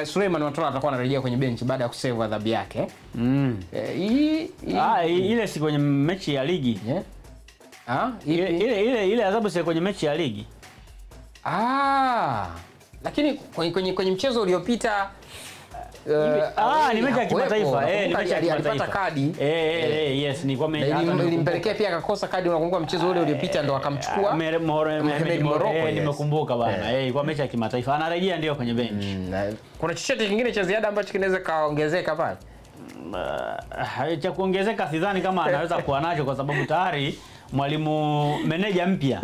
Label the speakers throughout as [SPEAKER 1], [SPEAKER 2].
[SPEAKER 1] Suleiman Matola atakuwa anarejea kwenye benchi baada ya kusave adhabu yake.
[SPEAKER 2] Ile si kwenye mechi ya ligi. Ile adhabu si kwenye mechi ya ligi.
[SPEAKER 1] Lakini kwenye mchezo uliopita
[SPEAKER 2] ni mechi ya kimataifa. Ni mechi ya kimataifa.
[SPEAKER 1] Alipata kadi.
[SPEAKER 2] Yes, ni kwa mechi.
[SPEAKER 1] Ilimpelekea pia akakosa kadi, unakumbuka mchezo ule uliopita ndo akamchukua.
[SPEAKER 2] Nimekumbuka bwana. Kwa mechi ya kimataifa anarejea ndio kwenye bench.
[SPEAKER 1] Kuna chochote kingine cha ziada ambacho kinaweza kaongezeka pale?
[SPEAKER 2] Cha kuongezeka sidhani kama anaweza kuwa nacho kwa sababu tayari mwalimu meneja mpya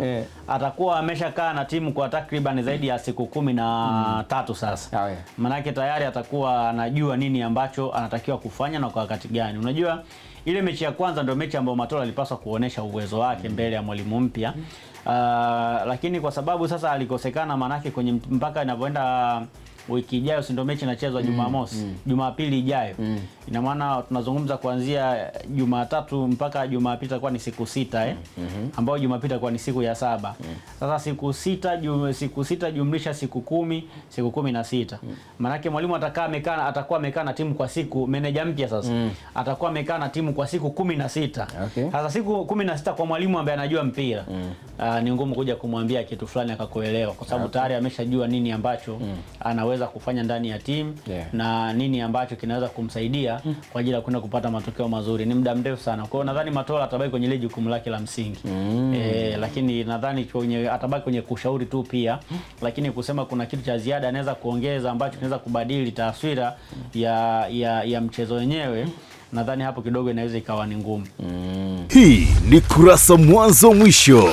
[SPEAKER 2] atakuwa ameshakaa na timu kwa takriban zaidi ya siku 13 sasa. Manake tayari atakuwa anajua nini ambacho anatakiwa kufanya na kwa wakati gani. Unajua ile mechi ya kwanza ndio mechi ambayo Matola alipaswa kuonesha uwezo wake mbele ya mwalimu mpya. Lakini kwa sababu sasa alikosekana, manake kwenye mpaka inapoenda wiki ijayo ndio mechi inachezwa Jumamosi, Jumapili ijayo. Ina maana tunazungumza kuanzia Jumatatu mpaka Jumapili itakuwa ni siku 6 ambayo Jumapili itakuwa ni siku ya 7. Sasa siku 6 jumlisha siku 10, siku 16. Maana yake mwalimu atakuwa amekaa na timu kwa siku, meneja mpya sasa atakuwa amekaa na timu kwa siku 16. Sasa siku 16 kwa mwalimu ambaye anajua mpira ni ngumu kuja kumwambia kitu fulani akakuelewa, kwa sababu tayari ameshajua nini ambacho anaweza kufanya ndani ya timu na nini ambacho kinaweza kumsaidia kwa ajili ya kwenda kupata matokeo mazuri. Ni muda mrefu sana. Kwa hiyo nadhani Matola atabaki kwenye ile jukumu lake la msingi. Lakini nadhani atabaki kwenye kushauri tu pia, lakini kusema kuna kitu cha ziada anaweza kuongeza ambacho kinaweza kubadili taswira ya mchezo wenyewe, nadhani hapo kidogo inaweza ikawa ni ngumu.
[SPEAKER 3] Hii ni Kurasa Mwanzo Mwisho.